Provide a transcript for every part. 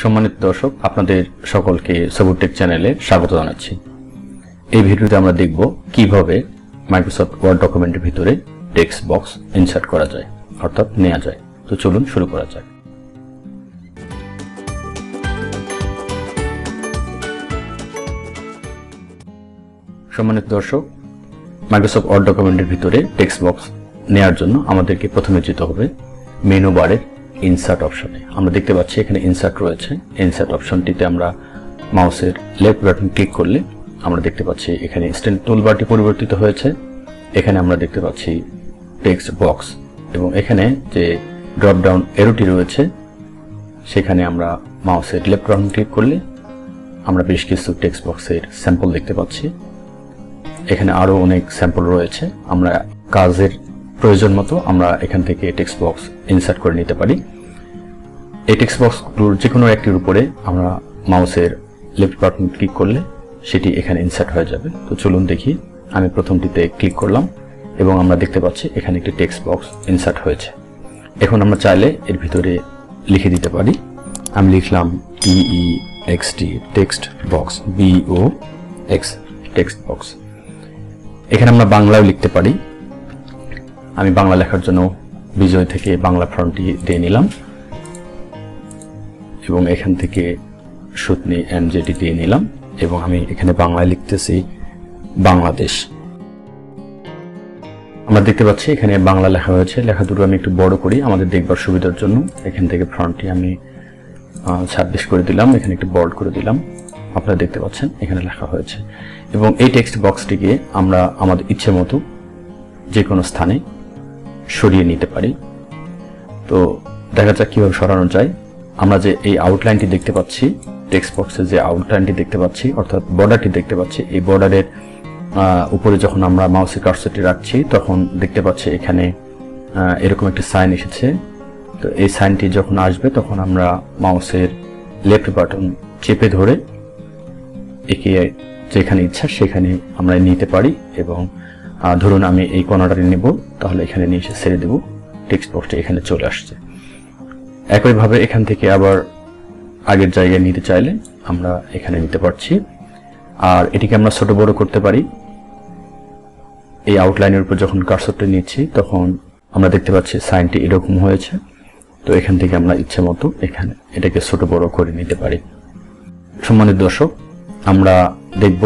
সম্মানিত দর্শক, আপনাদের সকলকে সাবুর টেক চ্যানেলে স্বাগত জানাচ্ছি। এই ভিডিওতে আমরা দেখব কিভাবে মাইক্রোসফট ওয়ার্ড ডকুমেন্টের ভিতরে টেক্সট বক্স ইনসার্ট করা যায়, অর্থাৎ নেওয়া যায়। তো চলুন শুরু করা যাক। সম্মানিত দর্শক, মাইক্রোসফট ওয়ার্ড ডকুমেন্টের ভিতরে টেক্সট বক্স নেওয়ার জন্য আমাদেরকে প্রথমে যেতে হবে মেনু বারের ইনসার্ট অপশনে। আমরা দেখতে পাচ্ছি এখানে ইনসার্ট রয়েছে। ইনসার্ট অপশনটিতে আমরা মাউসের লেফট বাটন ক্লিক করলে আমরা দেখতে পাচ্ছি এখানে স্ট্যান্ড টুলবারটি পরিবর্তিত হয়েছে। এখানে আমরা দেখতে পাচ্ছি টেক্সট বক্স এবং এখানে যে ড্রপ ডাউন এরোটি রয়েছে সেখানে আমরা মাউসের লেফট বাটন ক্লিক করলে আমরা বেশ কিছু টেক্সট বক্সের স্যাম্পল দেখতে পাচ্ছি। এখানে আরো অনেক স্যাম্পল রয়েছে। আমরা কাজের প্রয়োজন মতো আমরা এখান থেকে টেক্সট বক্স ইনসার্ট করে নিতে পারি। এই টেক্সট বক্সগুলোর যে কোনো একটির উপরে আমরা মাউসের লেফট বাটন ক্লিক করলে সেটি এখানে ইনসার্ট হয়ে যাবে। তো চলুন দেখি। আমি প্রথমটিতে ক্লিক করলাম এবং আমরা দেখতে পাচ্ছি এখানে একটি টেক্সট বক্স ইনসার্ট হয়েছে। এখন আমরা চাইলে এর ভিতরে লিখে দিতে পারি। আমি লিখলাম TEXT text box, BOX text box. এখানে আমরা বাংলাও লিখতে পারি। আমি বাংলা লেখার জন্য বিজয় থেকে বাংলা ফন্টটি দিয়ে নিলাম এবং এখান থেকে সুতনি MJটি দিয়ে নিলাম এবং আমি এখানে বাংলায় লিখতেছি বাংলাদেশ। আমরা দেখতে পাচ্ছি এখানে বাংলা লেখা হয়েছে। লেখা দুটো আমি একটু বড় করি আমাদের দেখবার সুবিধার জন্য। এখান থেকে ফন্টটি আমি 26 করে দিলাম, এখানে একটু বোল্ড করে দিলাম। আপনারা দেখতে পাচ্ছেন এখানে লেখা হয়েছে এবং এই টেক্সট বক্সটিকে আমরা আমাদের ইচ্ছে মতো যে কোনো স্থানে সরিয়ে নিতে পারি। তো দেখা যাক কিভাবে সরানো যায়। আমরা যে এই আউটলাইনটি দেখতে পাচ্ছি, টেক্সট বক্সের যে আউটলাইনটি দেখতে পাচ্ছি অর্থাৎ বর্ডারটি দেখতে পাচ্ছি, এই বর্ডারের উপরে যখন আমরা মাউসের কার্সরটি রাখছি তখন দেখতে পাচ্ছি এখানে এরকম একটি সাইন এসেছে। তো এই সাইনটি যখন আসবে তখন আমরা মাউসের লেফট বাটন চেপে ধরে একে যেখানে ইচ্ছা সেখানে আমরা নিতে পারি এবং ধরুন আমি এই কর্নারটি নেব, তাহলে এখানে নিয়ে এসে ছেড়ে দেব। টেক্সট বক্সটা এখানে চলে আসছে। একইভাবে এখান থেকে আবার আগের জায়গায় নিতে চাইলে আমরা এখানে নিতে পারছি। আর এটিকে আমরা ছোট বড় করতে পারি। এই আউটলাইনের উপর যখন কার্সরটা নিচ্ছি তখন আমরা দেখতে পাচ্ছি সাইনটি এরকম হয়েছে। তো এখান থেকে আমরা ইচ্ছে মতো এখানে এটাকে ছোট বড় করে নিতে পারি। সম্মানিত দর্শক, আমরা দেখব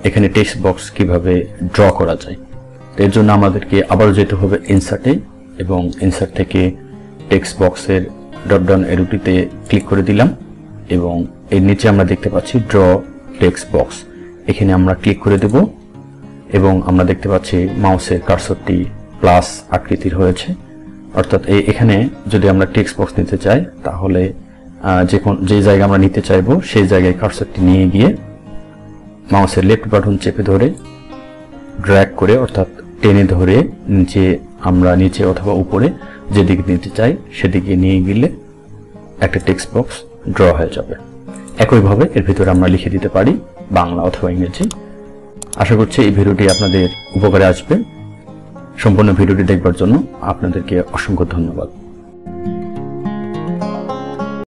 এখানে টেক্সট বক্স কিভাবে ড্র করা যায়। এর জন্য আমাদেরকে আবার যেতে হবে ইনসার্টে এবং ইনসার্ট থেকে টেক্সট বক্সের ড্রপ ডাউন এরোটিতে ক্লিক করে দিলাম এবং এর নিচে আমরা দেখতে পাচ্ছি ড্র টেক্সট বক্স। এখানে আমরা ক্লিক করে দেব এবং আমরা দেখতে পাচ্ছি মাউসের কার্সরটি প্লাস আকৃতির হয়েছে। অর্থাৎ এখানে যদি আমরা টেক্সট বক্স নিতে চাই তাহলে যে জায়গায় আমরা নিতে চাইবো সেই জায়গায় কার্সরটি নিয়ে গিয়ে মাউসের লেফট বাটন চেপে ধরে ড্র্যাগ করে অর্থাৎ টেনে ধরে নিচে অথবা উপরে যেদিকে নিতে চাই সেদিকে নিয়ে গেলে একটা টেক্সট বক্স ড্র হয়ে যাবে। একইভাবে এর ভিতরে আমরা লিখে দিতে পারি বাংলা অথবা ইংরেজি। আশা করছি এই ভিডিওটি আপনাদের উপকারে আসবে। সম্পূর্ণ ভিডিওটি দেখবার জন্য আপনাদেরকে অসংখ্য ধন্যবাদ।